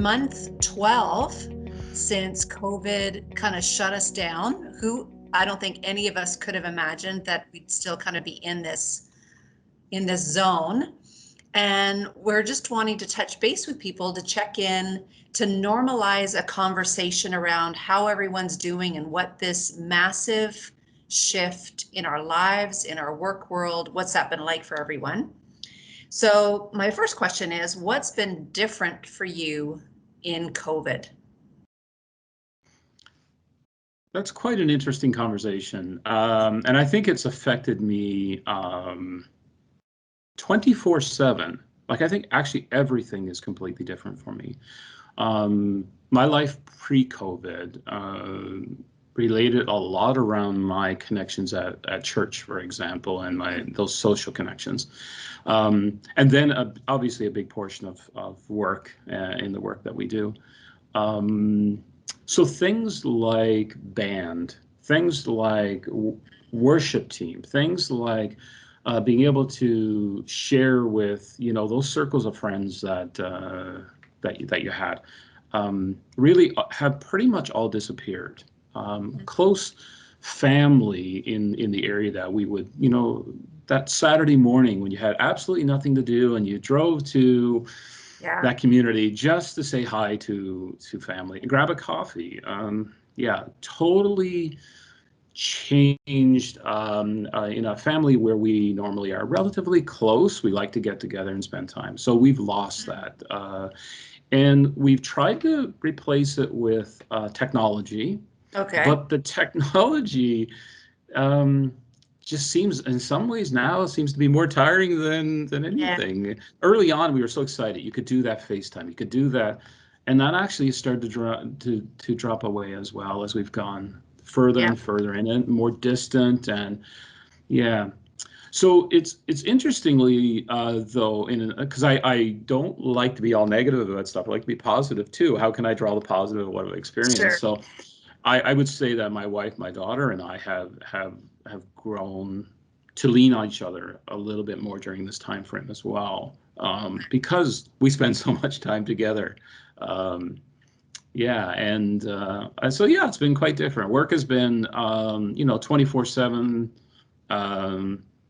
month 12 since COVID kind of shut us down. I don't think any of us could have imagined that we'd still kind of be in this zone. And we're just wanting to touch base with people to check in, to normalize a conversation around how everyone's doing and what this massive shift in our lives, in our work world, what's that been like for everyone? So my first question is, what's been different for you in COVID? That's quite an interesting conversation. And I think it's affected me 24/7. Like, I think actually everything is completely different for me. My life pre-COVID related a lot around my connections at church, for example, and those social connections. And then obviously a big portion of work in the work that we do. So things like band, things like worship team, things like being able to share with, those circles of friends that you had, really have pretty much all disappeared. Close family in the area that we would, that Saturday morning when you had absolutely nothing to do and you drove to that community just to say hi to family and grab a coffee. Totally changed in a family where we normally are relatively close. We like to get together and spend time. So we've lost that. And we've tried to replace it with technology. Okay. But the technology just seems, in some ways now, seems to be more tiring than anything. Yeah. Early on, we were so excited. You could do that FaceTime. You could do that. And that actually started to drop away as well as we've gone further and further and more distant. And so it's interestingly, though, because I don't like to be all negative about stuff. I like to be positive, too. How can I draw the positive of what I've experienced? Sure. So I would say that my wife, my daughter, and I have grown to lean on each other a little bit more during this time frame as well, because we spend so much time together. It's been quite different. Work has been 24/7,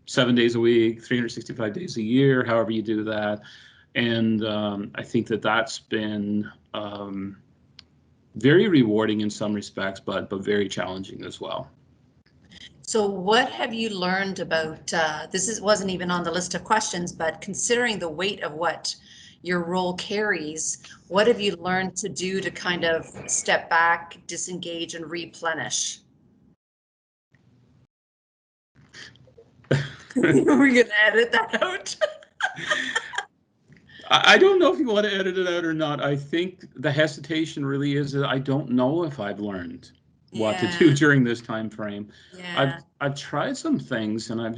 7 days a week, 365 days a year, however you do that. And I think that's been very rewarding in some respects, but very challenging as well. So what have you learned about, wasn't even on the list of questions, but considering the weight of what your role carries, what have you learned to do to kind of step back, disengage, and replenish? We're going to edit that out. I don't know if you want to edit it out or not. I think the hesitation really is that I don't know if I've learned what to do during this time frame. I've tried some things, and I've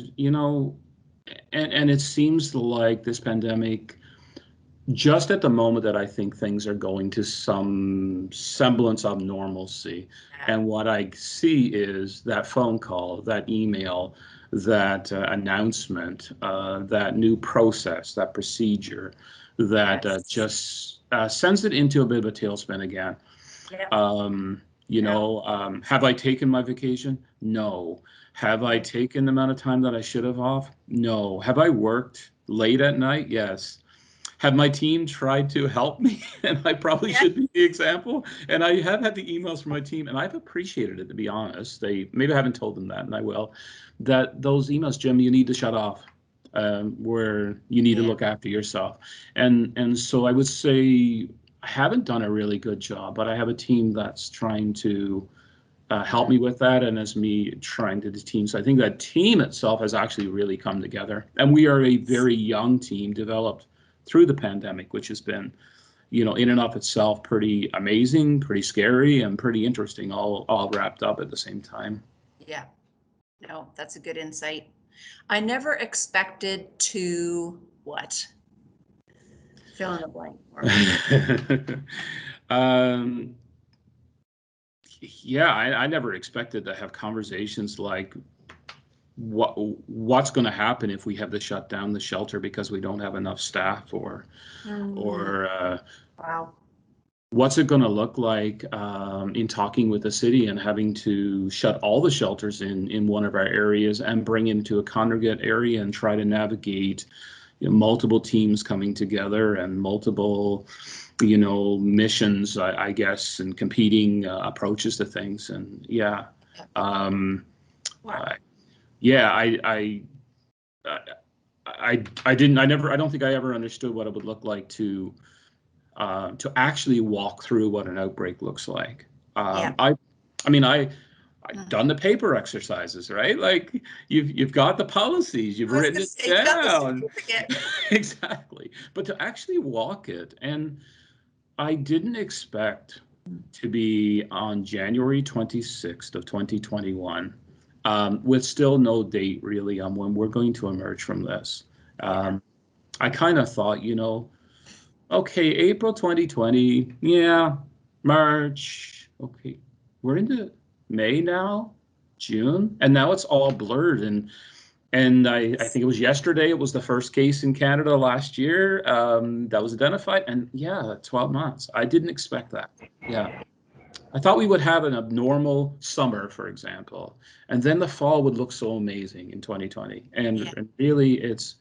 and it seems like this pandemic, just at the moment that I think things are going to some semblance of normalcy, and what I see is that phone call, that email, that announcement, that new process, that procedure, that just sends it into a bit of a tailspin again. Have I taken my vacation? No. Have I taken the amount of time that I should have off? No. Have I worked late at night? Yes. Have my team tried to help me? And I probably should be the example. And I have had the emails from my team, and I've appreciated it, to be honest. Maybe I haven't told them that, and I will. That those emails, Jim, you need to shut off. Where you need to look after yourself. And so I would say I haven't done a really good job, but I have a team that's trying to help me with that, and as me trying to the team. So I think that team itself has actually really come together. And we are a very young team developed through the pandemic, which has been, in and of itself pretty amazing, pretty scary, and pretty interesting, all wrapped up at the same time. Yeah, no, that's a good insight. I never expected to what? Fill in the blank. I never expected to have conversations like what's going to happen if we have to shut down the shelter because we don't have enough staff, or wow. what's it going to look like in talking with the city and having to shut all the shelters in one of our areas and bring into a congregate area and try to navigate, multiple teams coming together and multiple, missions, I guess, and competing approaches to things. And yeah, um, Wow. yeah, I don't think I ever understood what it would look like to actually walk through what an outbreak looks like. Yeah. I mean, I've Mhm. done the paper exercises, right? Like you've got the policies, you've I was written gonna it say, you got the down. certificate. Exactly. But to actually walk it, and I didn't expect to be on January 26th of 2021, with still no date really on when we're going to emerge from this. Yeah. I kind of thought, okay, April 2020, yeah, March, okay, we're into May now, June, and now it's all blurred. And I think it was yesterday, it was the first case in Canada last year that was identified. And yeah, 12 months. I didn't expect that. Yeah. I thought we would have an abnormal summer, for example, and then the fall would look so amazing in 2020. Yeah. And really, it's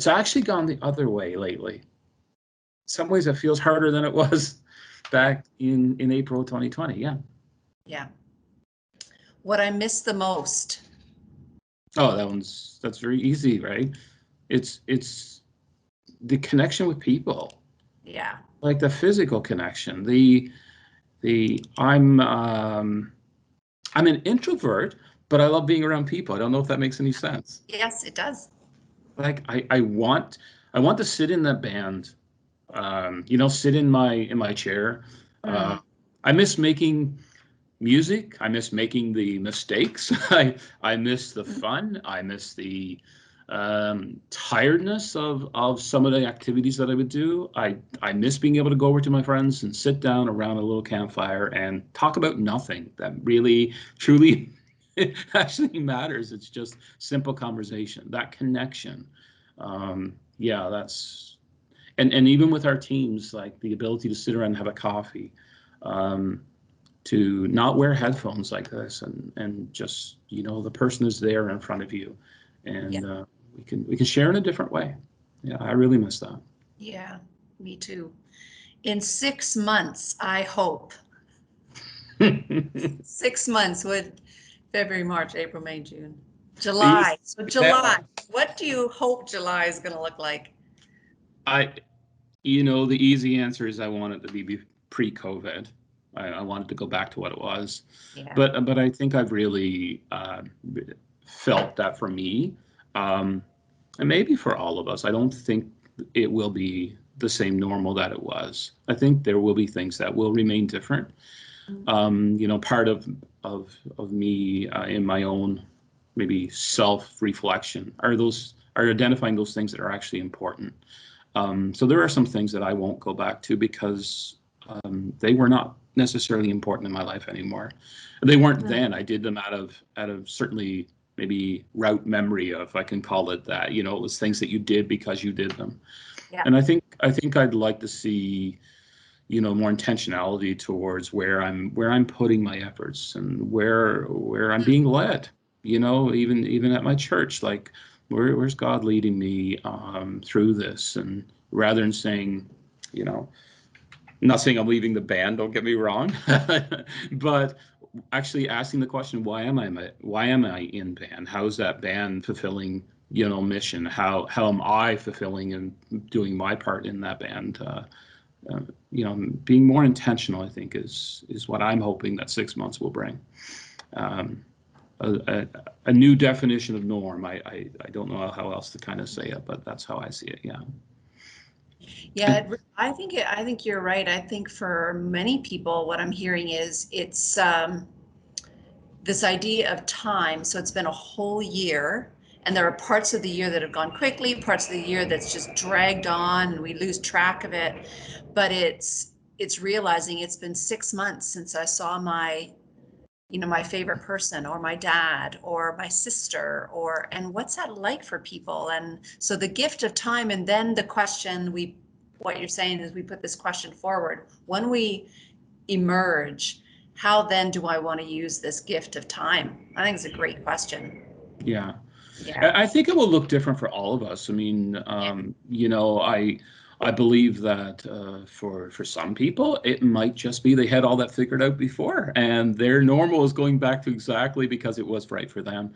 actually gone the other way lately. Some ways it feels harder than it was back in April 2020. Yeah. Yeah. What I miss the most. Oh, that's very easy, right? It's the connection with people, Yeah. like the physical connection. The I'm an introvert, but I love being around people. I don't know if that makes any sense. Yes, it does. Like I want to sit in that band, sit in my chair. Uh, Mm. I miss making music. I miss making the mistakes. I miss the fun. I miss the tiredness of some of the activities that I would do. I miss being able to go over to my friends and sit down around a little campfire and talk about nothing that really truly actually matters. It's just simple conversation, that connection. Yeah, and even with our teams, like the ability to sit around and have a coffee. Um, to not wear headphones like this and just the person is there in front of you, Yeah. and we can share in a different way. Yeah, I really miss that. Yeah. Me too. In 6 months, I hope. 6 months would February, March, April, May, June, the July. So yeah, July, what do you hope July is going to look like? I the easy answer is I want it to be pre-COVID. I want it to go back to what it was, Yeah. but I think I've really felt that for me, and maybe for all of us. I don't think it will be the same normal that it was. I think there will be things that will remain different. Part of me in my own maybe self-reflection are identifying those things that are actually important. So there are some things that I won't go back to because they were not necessarily important in my life anymore. They weren't Mm. then. I did them out of certainly maybe route memory, if I can call it that. It was things that you did because you did them. Yeah. And I think I'd like to see more intentionality towards where I'm putting my efforts and where I'm being led. Even at my church, like where's God leading me through this, and rather than saying, you know, not saying I'm leaving the band. Don't get me wrong, but actually asking the question, why am I in band? How is that band fulfilling mission? How am I fulfilling and doing my part in that band? Uh, being more intentional, I think, is what I'm hoping that 6 months will bring. Um, a new definition of norm. I don't know how else to kind of say it, but that's how I see it. Yeah. Yeah, I think you're right. I think for many people, what I'm hearing is it's this idea of time. So it's been a whole year, and there are parts of the year that have gone quickly, parts of the year that's just dragged on, and we lose track of it. But it's realizing it's been 6 months since I saw my favorite person or my dad or my sister, and what's that like for people? And so the gift of time, and then the question what you're saying is we put this question forward. When we emerge, how then do I want to use this gift of time? I think it's a great question. Yeah. Yeah. I think it will look different for all of us. I mean, I believe that for some people, it might just be they had all that figured out before, and their normal is going back to exactly because it was right for them.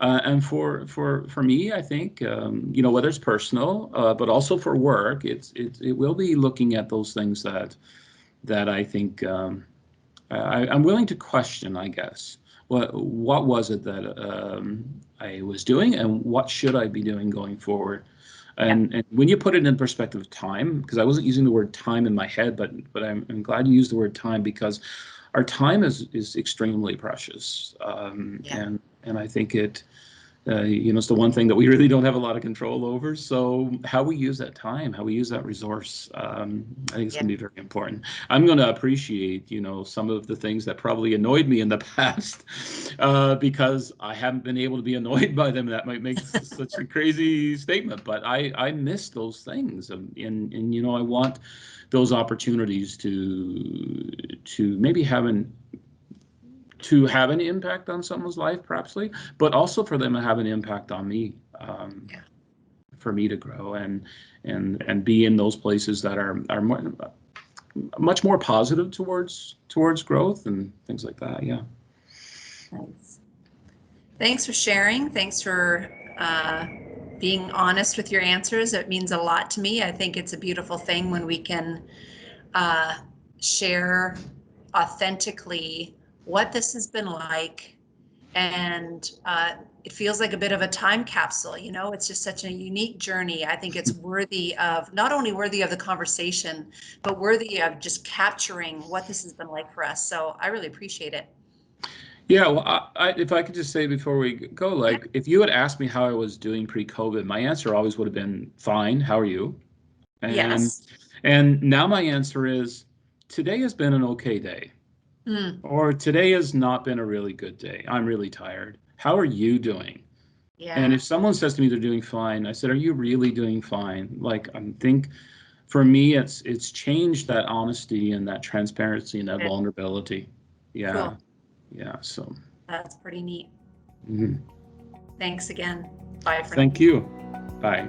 And for me, I think whether it's personal, but also for work, it will be looking at those things that I think I'm willing to question, I guess. What was it that I was doing, and what should I be doing going forward? Yeah. And when you put it in perspective of time, because I wasn't using the word time in my head, but I'm glad you used the word time, because our time is extremely precious, Yeah. and I think it's the one thing that we really don't have a lot of control over. So how we use that time, how we use that resource, I think it's Yeah. going to be very important. I'm going to appreciate, some of the things that probably annoyed me in the past, because I haven't been able to be annoyed by them. That might make such a crazy statement, but I miss those things, and I want those opportunities to maybe have an impact on someone's life, perhaps, but also for them to have an impact on me, Yeah. for me to grow and be in those places that are much more positive towards growth and things like that. Yeah. Thanks. Thanks for sharing. Thanks for being honest with your answers. It means a lot to me. I think it's a beautiful thing when we can share authentically what this has been like. And it feels like a bit of a time capsule, it's just such a unique journey. I think it's not only worthy of the conversation, but worthy of just capturing what this has been like for us. So I really appreciate it. Yeah, well, if I could just say before we go, Yeah. like, if you had asked me how I was doing pre-COVID, my answer always would have been fine. How are you? And Yes. and now my answer is today has been an okay day, Mm, or today has not been a really good day. I'm really tired. How are you doing? And yeah. if someone says to me they're doing fine, I said, "Are you really doing fine?" Like, I think for me, it's changed that honesty and that transparency and that Good. vulnerability. Cool. Yeah, yeah. So, That's pretty neat. mhm. Thanks again. Bye for now. Thank you. Bye.